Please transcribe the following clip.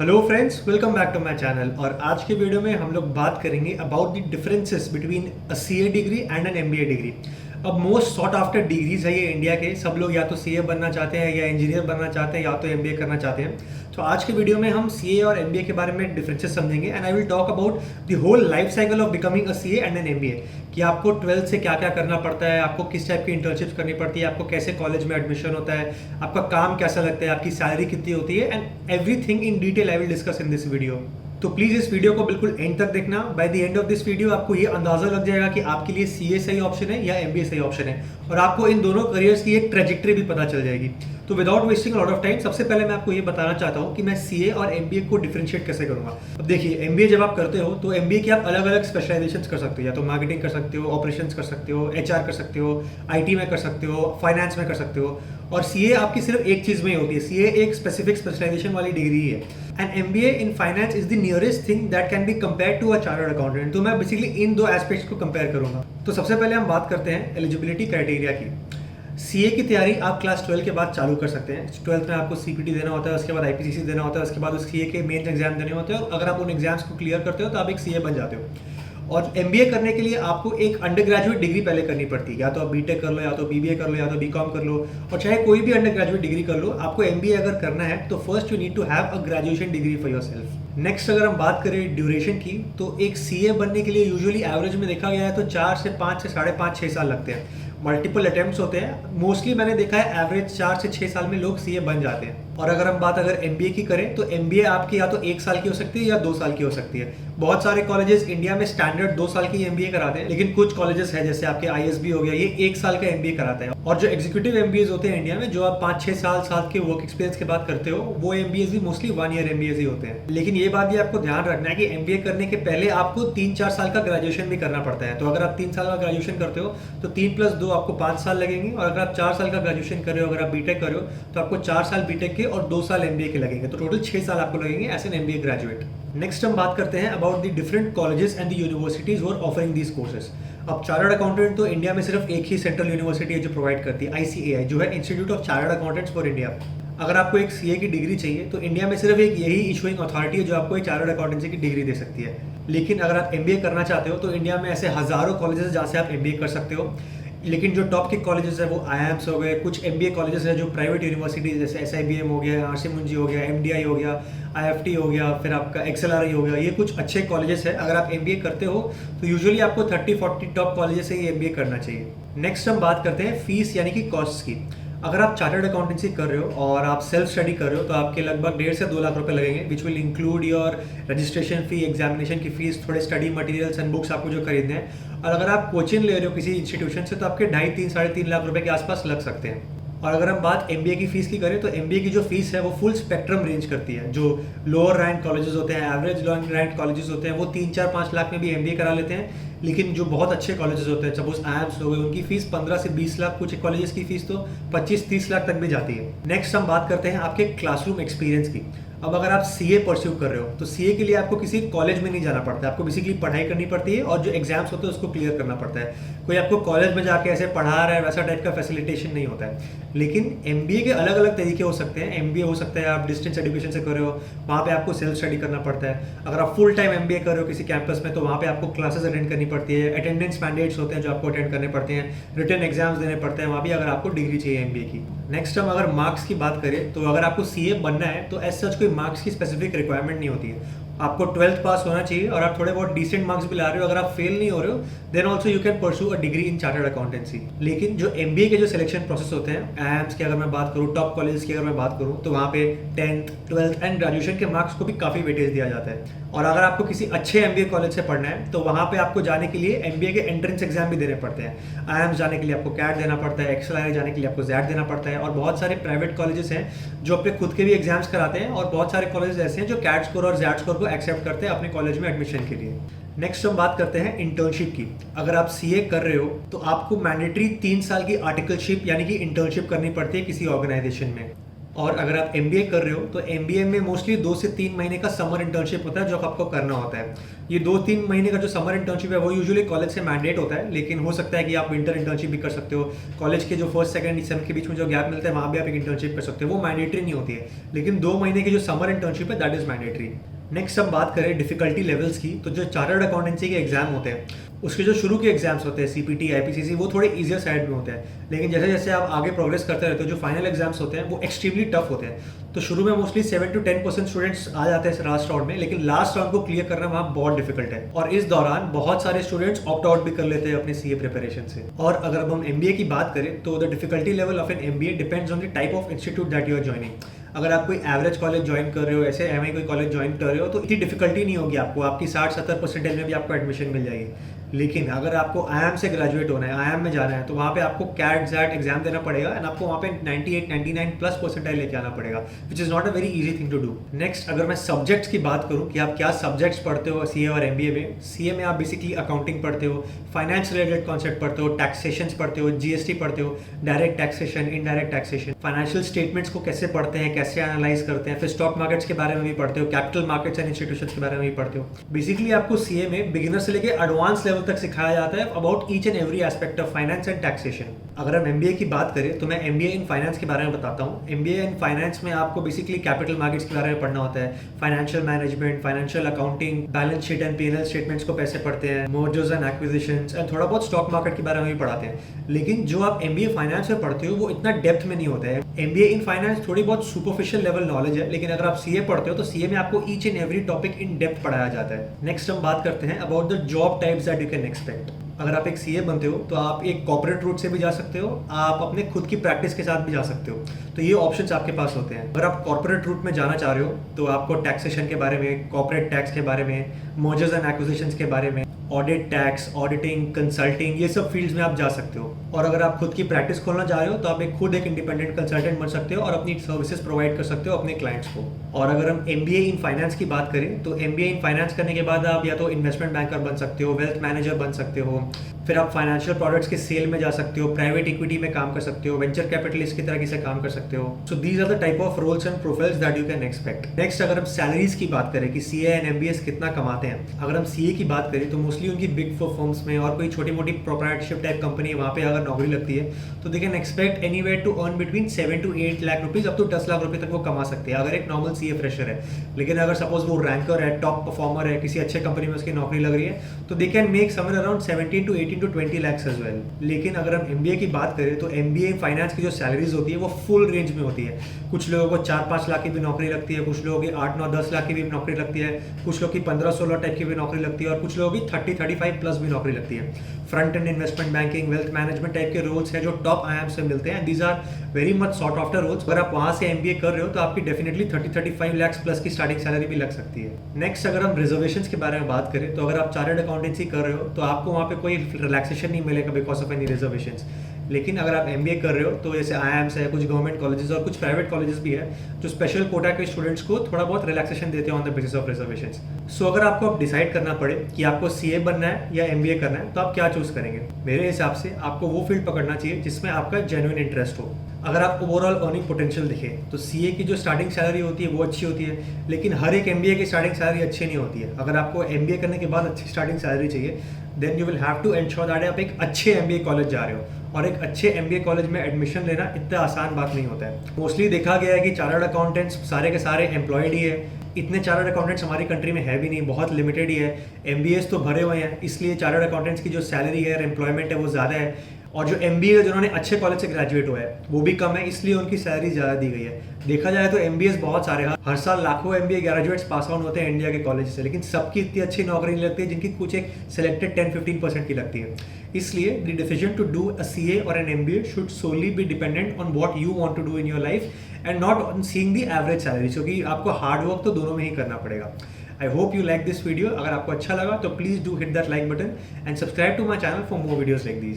Hello friends, welcome back to my channel. और आज के वीडियो में हम लोग बात करेंगे about the differences between a CA degree and an MBA degree. अब मोस्ट सॉट आफ्टर डिग्रीज है ये इंडिया के। सब लोग या तो सीए बनना चाहते हैं या इंजीनियर बनना चाहते हैं या तो एमबीए करना चाहते हैं। तो आज के वीडियो में हम सीए और एमबीए के बारे में डिफरेंसेस समझेंगे and I will talk about the whole life cycle of becoming a CA and an MBA, कि आपको 12th से क्या क्या करना पड़ता है, आपको किस टाइप की इंटर्नशिप्स करनी पड़ती है, आपको कैसे कॉलेज में एडमिशन होता है, आपका काम कैसा लगता है, आपकी सैलरी कितनी होती है, and everything in detail I will discuss in this video. तो प्लीज इस वीडियो को बिल्कुल एंड तक देखना। By the end of this video आपको ये अंदाजा लग जाएगा कि आपके लिए सीए सही ऑप्शन है या एमबीए सही ऑप्शन है, और आपको इन दोनों करियर्स की एक ट्रेजेक्टरी भी पता चल जाएगी। तो without wasting lot of time, सबसे पहले मैं आपको ये बताना चाहता हूँ कि मैं सीए और एमबीए को डिफरेंशिएट कैसे करूंगा। अब देखिए, एमबीए जब आप करते हो तो एमबीए की आप अलग अलग स्पेशलाइजेशन कर सकते हो, या तो मार्केटिंग कर सकते हो, ऑपरेशंस कर सकते हो, एचआर कर सकते हो, आईटी में कर सकते हो, फाइनेंस में कर सकते हो। और सीए आपकी सिर्फ एक चीज में ही होती है। सीए एक स्पेसिफिक स्पेशलाइजेशन वाली डिग्री है and MBA in finance is the nearest thing that can be compare to a chartered accountant. तो मैं बेसिकली इन दो एस्पेक्ट्स को कंपेयर करूंगा। तो सबसे पहले हम बात करते हैं एलिजिबिलिटी क्राइटेरिया की। सीए की तैयारी आप क्लास 12 के बाद चालू कर सकते हैं। 12th में आपको सीपीटी देना होता है, उसके बाद आईपीसीसी देना होता है, उसके बाद उस सीए के मेन एग्जाम देने होते हैं। अगर आप उन एग्जाम्स को क्लियर करते हो तो आप एक सीए बन जाते हो। और एमबीए करने के लिए आपको एक अंडर ग्रेजुएट डिग्री पहले करनी पड़ती है। या तो आप बीटेक कर लो, या तो बीबीए कर लो, या तो बीकॉम कर लो, और चाहे कोई भी अंडर ग्रेजुएट डिग्री कर लो। आपको एमबीए अगर करना है तो first you need to have a graduation degree for yourself. Next अगर हम बात करें ड्यूरेशन की, तो एक सीए बनने के लिए यूजुअली एवरेज में देखा गया है तो 4 से 5 से 5.5 6 साल लगते हैं। मल्टीपल अटेम्प्ट्स होते हैं। मोस्टली मैंने देखा है एवरेज 4 से 6 साल में लोग सीए बन जाते हैं। और अगर हम बात एमबीए की करें तो एमबीए आपकी या तो 1 साल की हो सकती है या 2 साल की हो सकती है। बहुत सारे कॉलेजेस इंडिया में स्टैंडर्ड 2 साल की एमबीए कराते हैं, लेकिन कुछ कॉलेजेस है जैसे आपके आईएसबी हो गया, ये 1 साल का एमबीए कराते हैं। और जो एग्जीक्यूटिव एमबीए होते हैं इंडिया में, जो आप 5-6 साल के वर्क एक्सपीरियंस के बाद करते हो, वो एमबीए भी मोस्टली 1 ईयर एमबीए ही होते हैं। लेकिन ये बात भी आपको ध्यान रखना है कि एमबीए करने के पहले आपको 3-4 साल का ग्रेजुएशन भी करना पड़ता है। तो अगर आप 3 साल का ग्रेजुएशन करते हो तो 3+2 आपको 5 साल लगेंगे। और अगर आप 4 साल का ग्रेजुएशन कर रहे हो, अगर आप बीटेक कर रहे हो, तो आपको 4 साल बीटेक के और 2 साल एमबीए के लगेंगे। तो टोटल 6 साल आपको लगेंगे as an MBA graduate. Next हम बात करते हैं about the different colleges and the universities who are offering these courses. अब चार्टर्ड अकाउंटेंट तो इंडिया में सिर्फ एक ही सेंट्रल यूनिवर्सिटी है जो प्रोवाइड करती है, आईसीएआई, जो है institute of chartered accountants for India. अगर आपको एक सीए की डिग्री चाहिए तो इंडिया में सिर्फ एक यही इशूइंग अथॉरिटी है जो आपको एक चार्टर्ड अकाउंटेंसी की डिग्री दे सकती है। लेकिन अगर आप एमबीए करना चाहते हो तो इंडिया में ऐसे हजारों कॉलेजेस हैं जहाँ से आप एमबीए कर सकते हो। लेकिन जो टॉप के कॉलेजेस है वो आईआईएम्स हो गए, कुछ एमबीए कॉलेजेस है जो प्राइवेट यूनिवर्सिटीज जैसे एसआईबीएम हो गया, आरसी मुंजी हो गया, एमडीआई हो गया, आईएफटी हो गया, फिर आपका एक्सएलआरआई हो गया, ये कुछ अच्छे कॉलेजेस है। अगर आप एमबीए करते हो तो यूजुअली आपको 30-40 टॉप कॉलेजेस से ही एमबीए करना चाहिए। नेक्स्ट हम बात करते हैं फीस यानी कि कॉस्ट की। अगर आप चार्टर्ड अकाउंटेंसी कर रहे हो और आप सेल्फ स्टडी कर रहे हो तो आपके लगभग 1.5 से 2 लाख रुपए लगेंगे, which will include your registration fee, examination की फीस, थोड़े स्टडी मटेरियल्स एंड बुक्स आपको जो खरीदने हैं। और अगर आप कोचिंग ले रहे हो किसी इंस्टीट्यूशन से तो आपके 2.5-3-3.5 लाख रुपए के आसपास लग सकते हैं। और अगर हम बात एमबीए की फीस की करें तो एमबीए की जो फीस है वो फुल स्पेक्ट्रम रेंज करती है। जो लोअर रैंक कॉलेजेस होते हैं, एवरेज रैंक कॉलेजेस होते हैं, वो 3-4-5 लाख में भी एमबीए करा लेते हैं। लेकिन जो बहुत अच्छे कॉलेजेस होते हैं, सपोज आईआईएम्स हो गए, उनकी फीस 15 से 20 लाख, कुछ कॉलेजेस की फीस तो 25-30 लाख तक भी जाती है। नेक्स्ट हम बात करते हैं आपके क्लासरूम एक्सपीरियंस की। अब अगर आप सीए परस्यू कर रहे हो तो सीए के लिए आपको किसी कॉलेज में नहीं जाना पड़ता है, आपको बेसिकली पढ़ाई करनी पड़ती है और जो एग्जाम्स होते हैं उसको क्लियर करना पड़ता है। कोई आपको कॉलेज में जाके ऐसे पढ़ा रहा है वैसा टाइप का फैसिलिटेशन नहीं होता है। लेकिन एमबीए के अलग अलग तरीके हो सकते हैं। एमबीए हो सकता है आप डिस्टेंस एजुकेशन से कर रहे हो, वहाँ पे आपको सेल्फ स्टडी करना पड़ता है। अगर आप फुल टाइम एमबीए कर रहे हो किसी कैंपस में तो वहाँ पे आपको क्लासेस अटेंड करनी पड़ती है, अटेंडेंस मैंडेट्स होते हैं जो आपको अटेंड करने पड़ते हैं, रिटन एग्जाम्स देने पड़ते हैं वहाँ भी, अगर आपको डिग्री चाहिए एमबीए की। नेक्स्ट हम अगर मार्क्स की बात करें तो अगर आपको सीए बनना है तो एज सच कोई मार्क्स की स्पेसिफिक रिक्वायरमेंट नहीं होती है। आपको 12th पास होना चाहिए और आप थोड़े बहुत डिसेंट मार्क्स भी ला रहे हो, अगर आप फेल नहीं हो रहे हो then also you can pursue a degree in chartered accountancy. लेकिन जो एमबीए के जो सिलेक्शन प्रोसेस होते हैं, आईआईएम्स की अगर मैं बात करूँ, टॉप कॉलेज की अगर मैं बात करूँ, तो वहाँ पे 10th, 12th एंड ग्रेजुएशन के मार्क्स को भी काफ़ी वेटेज दिया जाता है। और अगर आपको किसी अच्छे एमबीए कॉलेज से पढ़ना है तो वहाँ पे आपको जाने के लिए एमबीए के एंट्रेंस एग्जाम भी देने पड़ते हैं। आईआईएम्स जाने के लिए आपको कैट देना पड़ता है, एक्सएलआरआई जाने के लिए आपको जैट देना पड़ता है। और बहुत सारे प्राइवेट कॉलेजेस हैं जो अपने खुद के भी एग्जाम्स कराते हैं, और बहुत सारे कॉलेज ऐसे हैं जो कैट स्कोर और जैट स्कोर को एक्सेप्ट करते हैं अपने कॉलेज में एडमिशन के लिए। नेक्स्ट हम बात करते हैं इंटर्नशिप की। अगर आप सीए कर रहे हो तो आपको मैंडेटरी 3 साल की आर्टिकलशिप यानी कि इंटर्नशिप करनी पड़ती है किसी ऑर्गेनाइजेशन में। और अगर आप एमबीए कर रहे हो तो एमबीए में मोस्टली 2 से 3 महीने का समर इंटर्नशिप होता है जो आपको करना होता है। ये 2-3 महीने का जो समर इंटर्नशिप है वो यूजुअली कॉलेज से मैंडेट होता है, लेकिन हो सकता है कि आप विंटर इंटर्नशिप भी कर सकते हो। कॉलेज के जो फर्स्ट सेकंड सेम के बीच में जो गैप मिलता है वहाँ भी आप एक इंटर्नशिप कर सकते हो, वो मैंडेटरी नहीं होती है। लेकिन 2 महीने की जो समर इंटर्नशिप है दैट इज मैंडेटरी। नेक्स्ट हम बात करें डिफिकल्टी लेवल्स की, तो जो चार्टर्ड अकाउंटेंसी के एग्जाम होते हैं उसके जो शुरू के एग्जाम्स होते हैं सीपीटी आईपीसीसी वो थोड़े ईजियर साइड में होते हैं, लेकिन जैसे जैसे आप आगे प्रोग्रेस करते रहते हो जो फाइनल एग्जाम्स होते हैं वो एक्सट्रीमली टफ होते हैं। तो शुरू में मोस्टली 7 to 10% स्टूडेंट्स आ जाते हैं लास्ट राउंड में, लेकिन लास्ट राउंड को क्लियर करना वहाँ बहुत डिफिकल्ट है और इस दौरान बहुत सारे स्टूडेंट्स ऑप्ट आउट भी कर लेते हैं अपने सीए प्रिपरेशन से। और अगर अब हम एमबीए की बात करें तो the difficulty level of an MBA depends on the type of institute that you are joining. अगर आप कोई एवरेज कॉलेज ज्वाइन कर रहे हो, ऐसे एमआई कोई कॉलेज ज्वाइन कर रहे हो तो इतनी डिफिकल्टी नहीं होगी आपको, आपकी 60-70% में भी आपको एडमिशन मिल जाएगी। लेकिन अगर आपको आईआईएम से ग्रेजुएट होना है, आईआईएम में जाना है, तो वहाँ पे आपको कैट जैट एग्जाम देना पड़ेगा एंड आपको वहाँ पे 98-99+ परसेंटाइल लेके आना पड़ेगा, which is not a very easy thing to do. Next अगर मैं सब्जेक्ट्स की बात करूँ कि आप क्या सब्जेक्ट्स पढ़ते हो सीए और एमबीए में, सीए में आप बेसिकली अकाउंटिंग पढ़ते हो, फाइनेंस रिलेटेड कॉन्सेप्ट पढ़ते हो, टैक्सेशन पढ़ते हो, जीएसटी पढ़ते हो, direct taxation, indirect taxation, financial statements को कैसे पढ़ते हैं, कैसे एनालाइज करते हैं, फिर स्टॉक मार्केट्स के बारे में भी पढ़ते हो, कैपिटल मार्केट्स एंड इंस्टीट्यूशंस के बारे में भी पढ़ते हो। बेसिकली आपको सीए में बिगिनर से लेके एडवांस लेवल तक सिखाया जाता है about each and every aspect of finance and taxation. अगर हम एमबीए की बात करें तो मैं एमबीए इन फाइनेंस के बारे में बताता हूँ। एमबीए इन फाइनेंस में आपको बेसिकली कैपिटल मार्केट्स के बारे में पढ़ना होता है, financial management, financial accounting, balance sheet and PNL statements को कैसे पढ़ते हैं, मर्जर्स एंड एक्विजिशंस एंड थोड़ा बहुत स्टॉक मार्केट के बारे में भी पढ़ाते हैं। लेकिन जो आप एमबीए फाइनेंस में पढ़ते हो वो इतना डेप्थ में नहीं होता है। एमबीए इन फाइनेंस थोड़ी बहुत सुपरफिशियल लेवल नॉलेज है, लेकिन अगर आप सीए पढ़ते हो तो सीए में आपको each and every topic in depth पढ़ाया जाता है। नेक्स्ट हम बात करते हैं about the job types that you can expect. अगर आप एक सीए बनते हो तो आप एक कॉर्पोरेट रूट से भी जा सकते हो, आप अपने खुद की प्रैक्टिस के साथ भी जा सकते हो, तो ये ऑप्शंस आपके पास होते हैं। अगर आप कॉर्पोरेट रूट में जाना चाह रहे हो तो आपको टैक्सेशन के बारे में, कॉर्पोरेट टैक्स के बारे में, मर्जर्स एंड एक्विजिशंस के बारे में, ऑडिट, टैक्स, ऑडिटिंग, कंसल्टिंग, ये सब फील्ड्स में आप जा सकते हो। और अगर आप खुद की प्रैक्टिस खोलना चाह रहे हो तो आप खुद एक इंडिपेंडेंट कंसल्टेंट बन सकते हो और अपनी सर्विसेज प्रोवाइड कर सकते हो अपने क्लाइंट्स को। और अगर हम एमबीए इन फाइनेंस की बात करें तो एमबीए इन फाइनेंस करने के बाद आप या तो इन्वेस्टमेंट बैंकर बन सकते हो, वेल्थ मैनेजर बन सकते हो, फिर आप फाइनेंशियल प्रोडक्ट्स के सेल में जा सकते हो, प्राइवेट इक्विटी में काम कर सकते हो, वेंचर कैपिटलिस्ट की तरह से काम कर सकते हो। So these are the type of roles and profiles that you can expect. Next अगर हम सैलरीज की बात करें कि सीए एंड एमबीएस कितना कमाते हैं, अगर हम सीए की बात करें तो मोस्टली उनकी बिग फोर फर्म्स में और कोई छोटी मोटी प्रोप्राइटरशिप टाइप कंपनी वहाँ पे अगर नौकरी लगती है तो they can expect anywhere to earn between 7 to 8 lakh rupees up to 10 lakh रुपए तक वो कमा सकते हैं अगर एक नॉर्मल सीए फ्रेशर है। लेकिन अगर सपोज वो रैंकर है, टॉप परफॉर्मर है, किसी अच्छे कंपनी में उसकी नौकरी लग रही है तो they can make somewhere around 17 to 18 to 20 lakhs as well. लेकिन अगर हम एमबीए की बात करें तो एमबीए फाइनेंस की जो सैलरीज होती है वो फुल रेंज में होती है। कुछ लोगों को 4-5 लाख की भी नौकरी लगती है, कुछ लोगों की 8-9-10 लाख की भी नौकरी लगती है, कुछ लोगों की 15-16 टाइप की भी नौकरी लगती है और कुछ लोगों की 30-35+ भी नौकरी लगती है। Front end investment banking, wealth management type के रोल्स हैं जो टॉप आईआईएम से मिलते हैं। These are very much sought after roles. अगर आप वहां से एमबीए कर रहे हो तो आपकी डेफिनेटली 30-35 lakhs प्लस की स्टार्टिंग सैलरी भी लग सकती है। नेक्स्ट अगर हम रिजर्वेशंस के बारे में बात करें तो अगर आप चार्टर्ड अकाउंटेंसी कर रहे हो तो आपको वहाँ पे कोई रिलैक्सेशन नहीं मिलेगा बिकॉज ऑफ एनी रिजर्वेशंस। लेकिन अगर आप एमबीए कर रहे हो तो जैसे आईआईएम्स है, कुछ गवर्नमेंट कॉलेजेस और कुछ प्राइवेट कॉलेजेस भी है जो स्पेशल कोटा के स्टूडेंट्स को थोड़ा बहुत रिलैक्सेशन देते हैं on the basis of reservations. So अगर आपको अब डिसाइड करना पड़े कि आपको सीए बनना है या एमबीए करना है तो आप क्या चूज करेंगे? मेरे हिसाब से आपको वो फील्ड पकड़ना चाहिए जिसमें आपका जेन्युइन इंटरेस्ट हो। अगर आपको ओवरऑल अर्निंग पोटेंशियल दिखे तो सीए की जो स्टार्टिंग सैलरी होती है वो अच्छी होती है, लेकिन हर एक एमबीए की स्टार्टिंग सैलरी अच्छी नहीं होती है। अगर आपको एमबीए करने के बाद अच्छी स्टार्टिंग सैलरी चाहिए then you will have to ensure that आप एक अच्छे एमबीए कॉलेज जा रहे हो, और एक अच्छे एमबीए कॉलेज में एडमिशन लेना इतना आसान बात नहीं होता है। मोस्टली देखा गया है कि चार्टर्ड अकाउंटेंट्स सारे के सारे एम्प्लॉयड ही है, इतने चार्टर्ड अकाउंटेंट्स हमारी कंट्री में है भी नहीं, बहुत लिमिटेड ही है। एमबीएस तो भरे हुए हैं, इसलिए चार्टर्ड अकाउंटेंट्स की जो सैलरी है, एम्प्लॉयमेंट है वो ज़्यादा है, और जो एमबीए जिन्होंने अच्छे कॉलेज से ग्रेजुएट हुआ है वो भी कम है, इसलिए उनकी सैलरी ज़्यादा दी गई है। देखा जाए तो एमबीएस बहुत सारे हैं, हर साल लाखों एमबीए ग्रेजुएट्स पास आउट होते हैं इंडिया के कॉलेज से, लेकिन सबकी इतनी अच्छी नौकरी नहीं लगती है जिनकी कुछ एक सिलेक्टेड 10-15% की लगती है। इसलिए the decision to do a CA और an MBA should solely be dependent on what you want to do in your life and not on seeing the average salary, क्योंकि आपको हार्ड वर्क तो दोनों में ही करना पड़ेगा। I hope you like this video. अगर आपको अच्छा लगा तो please do hit that like button and subscribe to my channel for more videos like these.